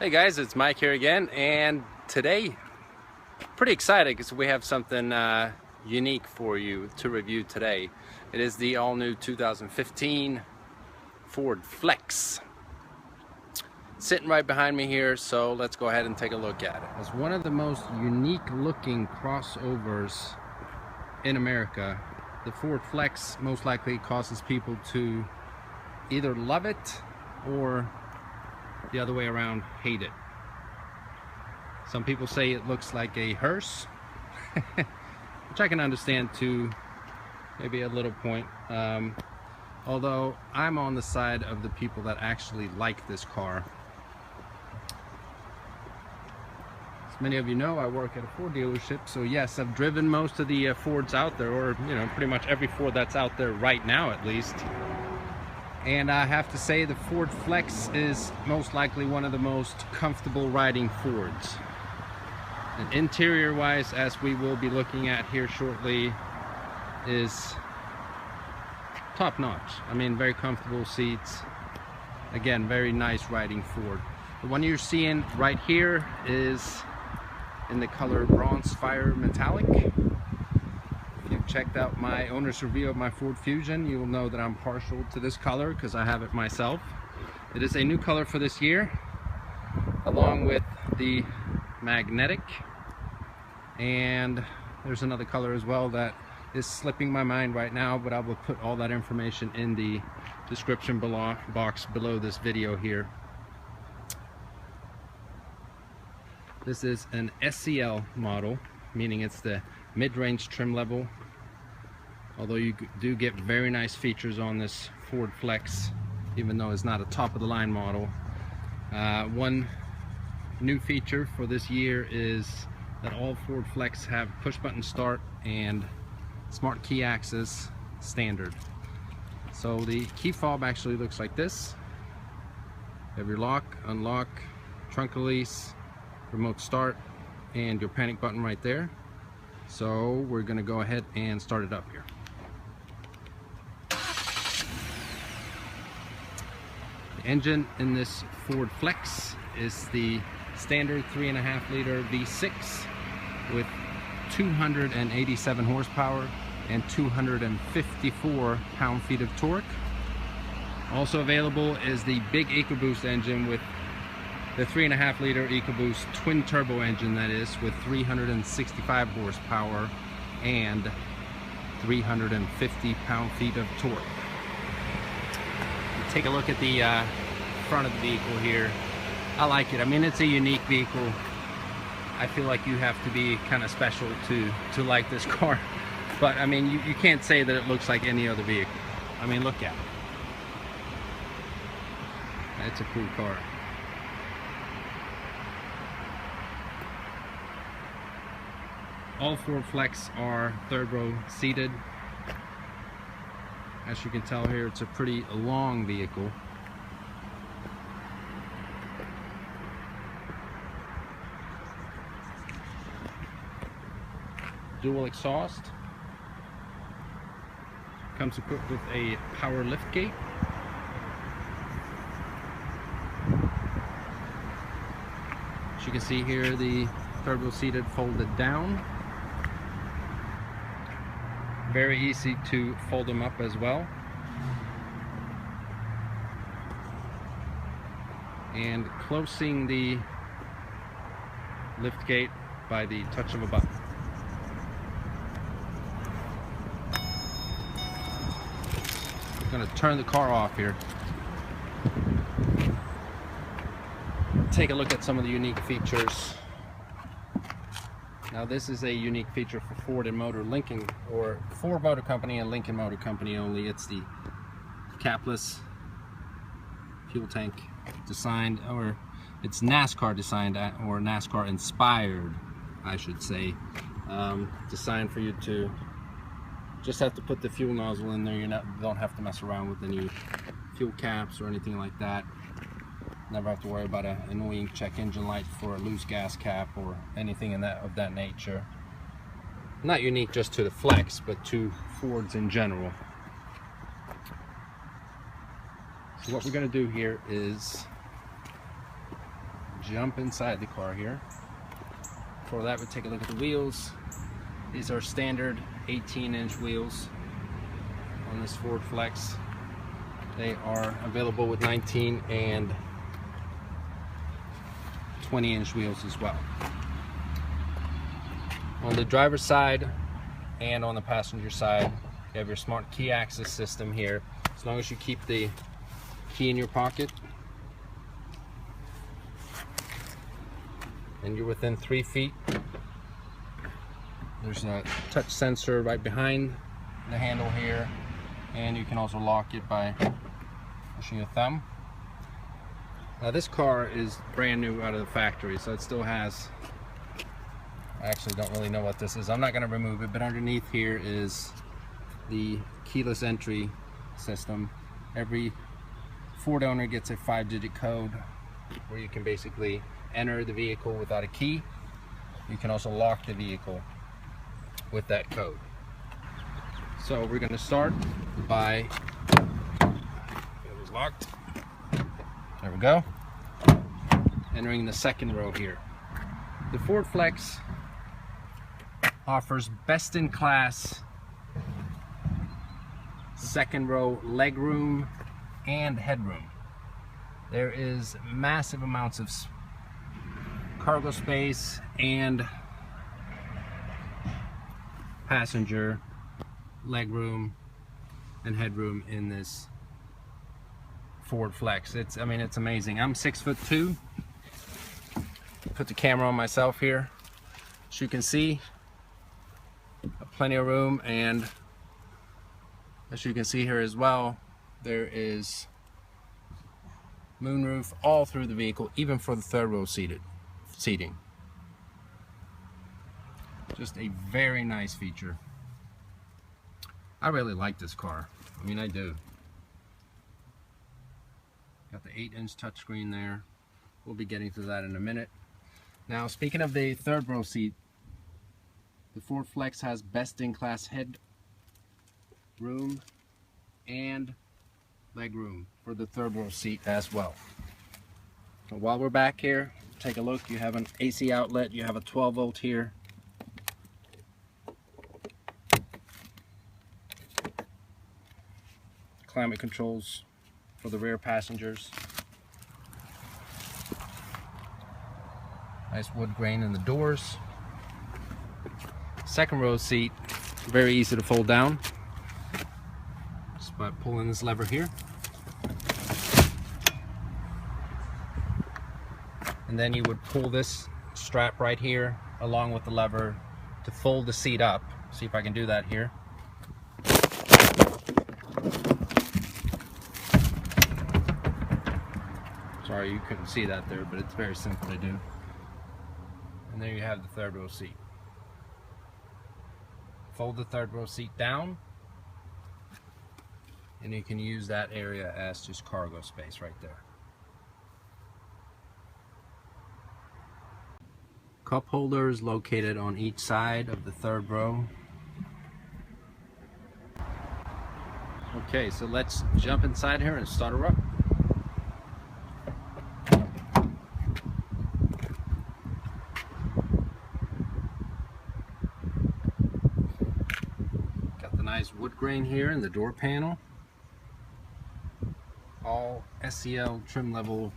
Hey guys, it's Mike here again, and today pretty excited because we have something unique for you to review today. It is the all-new 2015 Ford Flex. Sitting right behind me here, so let's go ahead and take a look at it. It's one of the most unique looking crossovers in America. The Ford Flex most likely causes people to either love it or the other way around, hate it. Some people say it looks like a hearse, which I can understand to maybe a little point. Although I'm on the side of the people that actually like this car. As many of you know, I work at a Ford dealership, so yes, I've driven most of the Fords out there, or pretty much every Ford that's out there right now at least. And I have to say the Ford Flex is most likely one of the most comfortable riding Fords. And interior wise, as we will be looking at here shortly, is top notch. I mean, very comfortable seats. Again, very nice riding Ford. The one you're seeing right here is in the color Bronze Fire Metallic. If you've checked out my owner's review of my Ford Fusion, you will know that I'm partial to this color because I have it myself. It is a new color for this year, along with the magnetic, and there's another color as well that is slipping my mind right now, but I will put all that information in the description box below this video here. This is an SEL model, meaning it's the mid-range trim level, although you do get very nice features on this Ford Flex, even though it's not a top-of-the-line model. One new feature for this year is that all Ford Flex have push-button start and smart key access standard. So the key fob actually looks like this. You have your lock, unlock, trunk release, remote start, and your panic button right there. So we're going to go ahead and start it up here. The engine in this Ford Flex is the standard 3.5 liter V6 with 287 horsepower and 254 pound-feet of torque. Also available is the big Ecoboost engine with the 3.5 liter Ecoboost twin turbo engine, that is, with 365 horsepower and 350 pound-feet of torque. Take a look at the front of the vehicle here. I like it. I mean, it's a unique vehicle. I feel like you have to be kind of special to like this car. But I mean, you can't say that it looks like any other vehicle. I mean, look at it. It's a cool car. All Ford Flex are third row seated. As you can tell here, it's a pretty long vehicle. Dual exhaust. Comes equipped with a power lift gate. As you can see here, the third row seated folded down. Very easy to fold them up as well. And closing the lift gate by the touch of a button. I'm going to turn the car off here. Take a look at some of the unique features. Now this is a unique feature for Ford and Lincoln, or Ford Motor Company and Lincoln Motor Company only. It's the capless fuel tank designed, or it's NASCAR designed, or NASCAR inspired, I should say. Designed for you to just have to put the fuel nozzle in there. You don't have to mess around with any fuel caps or anything like that. Never have to worry about an annoying check engine light for a loose gas cap or anything of that nature. Not unique just to the Flex, but to Fords in general. So what we're going to do here is jump inside the car here. Before that, we'll take a look at the wheels. These are standard 18-inch wheels on this Ford Flex. They are available with 19 and 20-inch wheels as well. On the driver's side and on the passenger side, you have your smart key access system here. As long as you keep the key in your pocket and you're within 3 feet, there's a touch sensor right behind the handle here, and you can also lock it by pushing your thumb. Now this car is brand new out of the factory, so it still has, I actually don't really know what this is. I'm not going to remove it, but underneath here is the keyless entry system. Every Ford owner gets a 5-digit code where you can basically enter the vehicle without a key. You can also lock the vehicle with that code. So we're going to start by, it was locked, there we go, entering the second row here. The Ford Flex offers best-in-class second row legroom and headroom. There is massive amounts of cargo space and passenger legroom and headroom in this Ford Flex. It's amazing. I'm 6'2". Put the camera on myself here. As you can see, plenty of room, and as you can see here as well, there is moonroof all through the vehicle, even for the third row seating. Just a very nice feature. I really like this car. I mean, I do. Got the 8-inch touchscreen there. We'll be getting to that in a minute. Now, speaking of the third row seat, the Ford Flex has best-in-class head room and leg room for the third row seat as well. So while we're back here, take a look. You have an AC outlet. You have a 12-volt here. Climate controls for the rear passengers. Nice wood grain in the doors. Second row seat, very easy to fold down just by pulling this lever here. And then you would pull this strap right here along with the lever to fold the seat up. See if I can do that here. Sorry you couldn't see that there, but it's very simple to do. And there you have the third row seat. Fold the third row seat down, and you can use that area as just cargo space right there. Cup holders located on each side of the third row. Okay, so let's jump inside here and start her up. Nice wood grain here in the door panel. All SEL trim level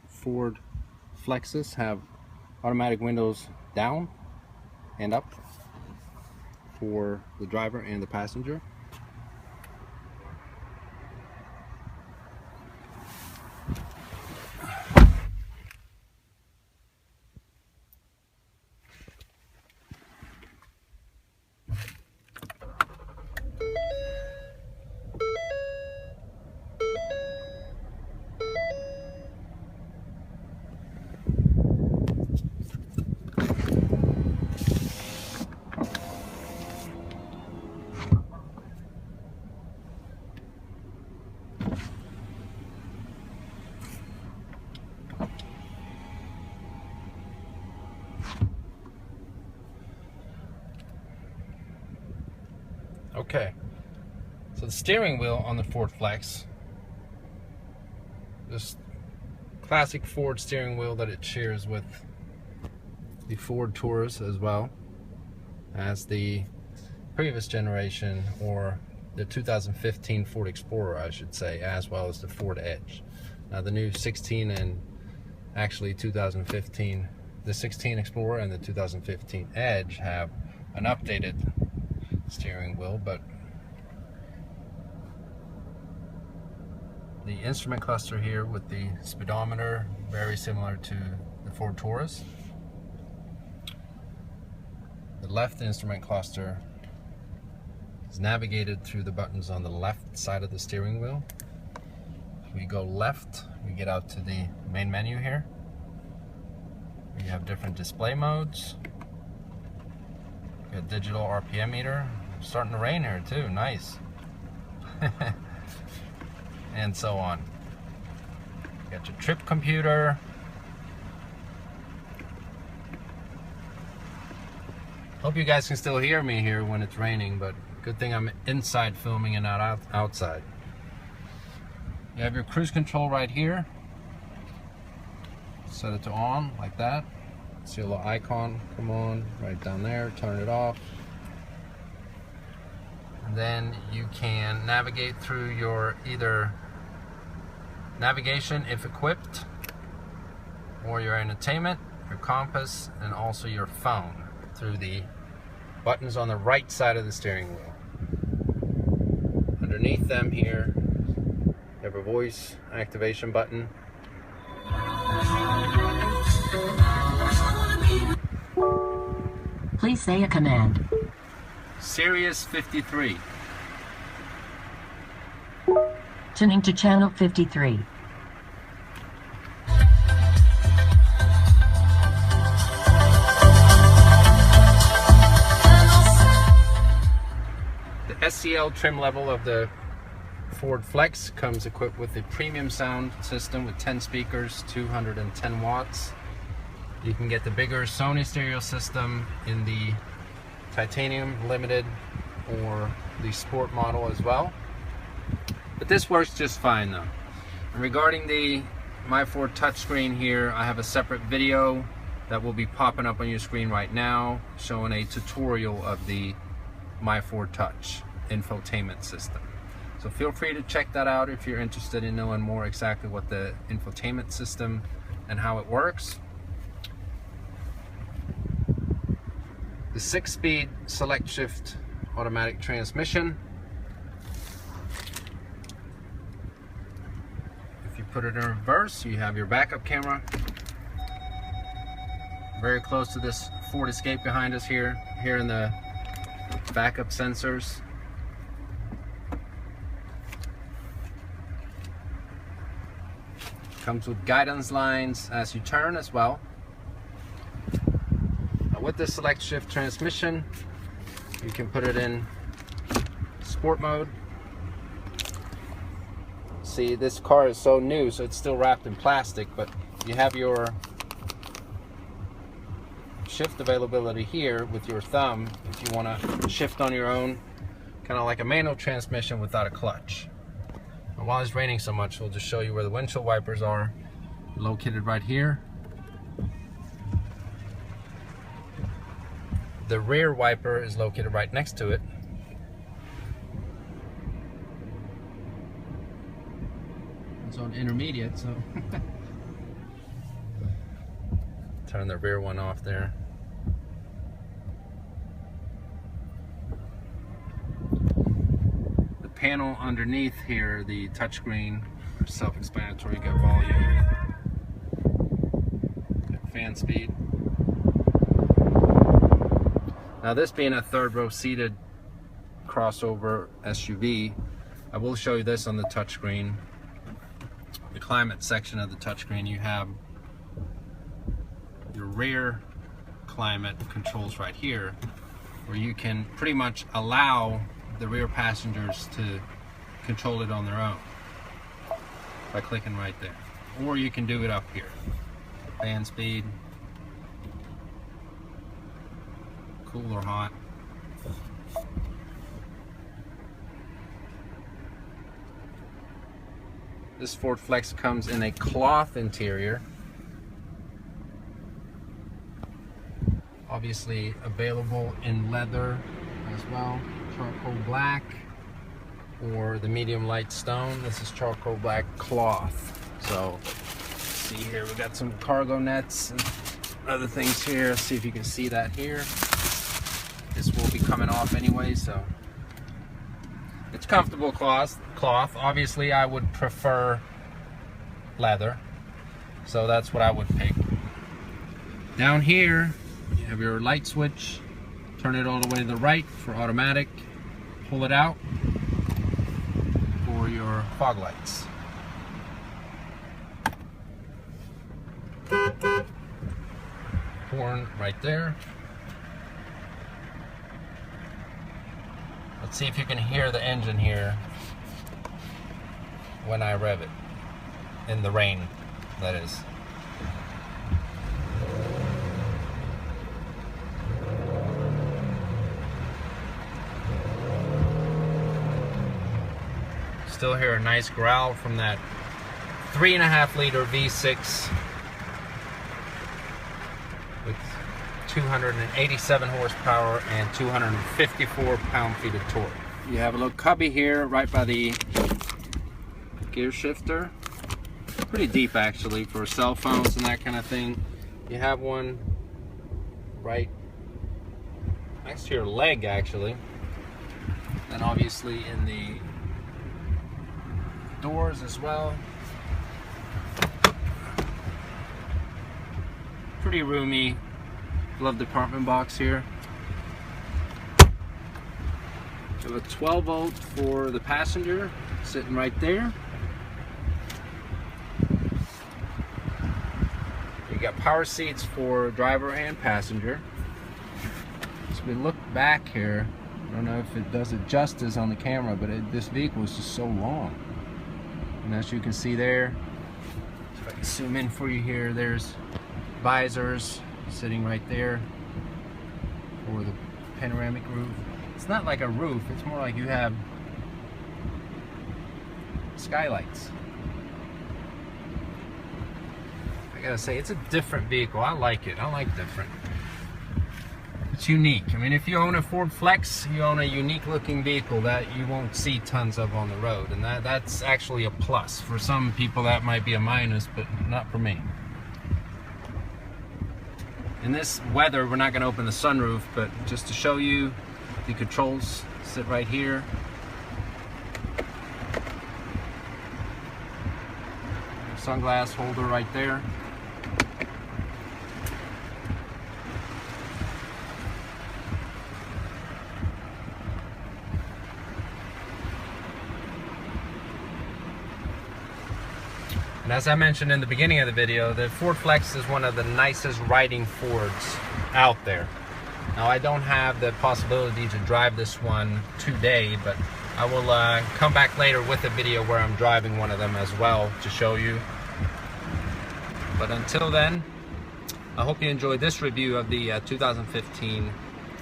Ford Flexes have automatic windows down and up for the driver and the passenger. Okay, so the steering wheel on the Ford Flex just classic Ford steering wheel that it shares with the Ford Taurus as well as the previous generation, or the 2015 Ford Explorer, I should say, as well as the Ford Edge. Now the new 16 and actually 2015, the 16 Explorer and the 2015 Edge have an updated steering wheel, but the instrument cluster here with the speedometer, very similar to the Ford Taurus. The left instrument cluster is navigated through the buttons on the left side of the steering wheel. If we go left, we get out to the main menu here. We have different display modes. We got digital RPM meter. It's starting to rain here too, nice. And so on. You got your trip computer. Hope you guys can still hear me here when it's raining, but good thing I'm inside filming and not outside. You have your cruise control right here. Set it to on like that. See a little icon come on right down there. Turn it off. And then you can navigate through your either navigation if equipped, or your entertainment, your compass, and also your phone through the buttons on the right side of the steering wheel. Underneath them here, you have a voice activation button. Please say a command. Sirius 53. Tuning to channel 53. The SEL trim level of the Ford Flex comes equipped with a premium sound system with 10 speakers, 210 watts. You can get the bigger Sony stereo system in the Titanium Limited or the Sport model as well. But this works just fine though. And regarding the My Ford touchscreen here, I have a separate video that will be popping up on your screen right now showing a tutorial of the My Ford Touch infotainment system. So feel free to check that out if you're interested in knowing more exactly what the infotainment system and how it works. The 6-speed Selectshift automatic transmission. If you put it in reverse, you have your backup camera. Very close to this Ford Escape behind us here in the backup sensors. Comes with guidance lines as you turn as well. With the Selectshift transmission, you can put it in sport mode. See, this car is so new, so it's still wrapped in plastic, but you have your shift availability here with your thumb if you want to shift on your own, kind of like a manual transmission without a clutch. And while it's raining so much, we'll just show you where the windshield wipers are, located right here. The rear wiper is located right next to it. It's on intermediate, so turn the rear one off there. The panel underneath here, the touchscreen, self-explanatory. You got volume, got fan speed. Now this being a third row seated crossover SUV, I will show you this on the touchscreen. The climate section of the touchscreen, you have your rear climate controls right here, where you can pretty much allow the rear passengers to control it on their own by clicking right there. Or you can do it up here. Fan speed, cool or hot. This Ford Flex comes in a cloth interior. Obviously available in leather as well, charcoal black or the medium light stone. This is charcoal black cloth. So see here, we got some cargo nets and other things here. See if you can see that here. This will be coming off anyway, so it's comfortable cloth. Obviously I would prefer leather, so that's what I would pick. Down here you have your light switch. Turn it all the way to the right for automatic. Pull it out for your fog lights. Horn right there. Let's see if you can hear the engine here when I rev it. In the rain, that is. Still hear a nice growl from that 3.5 liter V6 with 287 horsepower and 254 pound-feet of torque. You have a little cubby here right by the gear shifter. Pretty deep actually for cell phones and that kind of thing. You have one right next to your leg actually. And obviously in the doors as well. Pretty roomy glove department box here. We have a 12 volt for the passenger sitting right there. You got power seats for driver and passenger. As we look back here, I don't know if it does it justice on the camera, but this vehicle is just so long. And as you can see there, if I can zoom in for you here, there's visors sitting right there for the panoramic roof. It's not like a roof, it's more like you have skylights. I gotta say, it's a different vehicle. I like it. I like different. It's unique. I mean, if you own a Ford Flex, you own a unique looking vehicle that you won't see tons of on the road, and that's actually a plus. For some people that might be a minus, but not for me. In this weather, we're not going to open the sunroof, but just to show you, the controls sit right here. Sunglass holder right there. And as I mentioned in the beginning of the video, the Ford Flex is one of the nicest riding Fords out there. Now I don't have the possibility to drive this one today, but I will come back later with a video where I'm driving one of them as well to show you. But until then, I hope you enjoyed this review of the 2015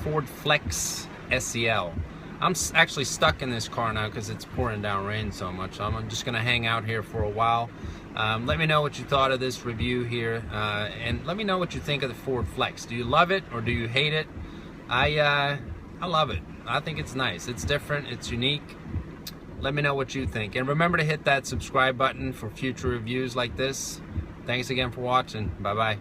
Ford Flex SEL. I'm actually stuck in this car now because it's pouring down rain so much. So I'm just gonna hang out here for a while. Let me know what you thought of this review here, and let me know what you think of the Ford Flex. Do you love it or do you hate it? I love it. I think it's nice. It's different. It's unique. Let me know what you think, and remember to hit that subscribe button for future reviews like this. Thanks again for watching. Bye bye.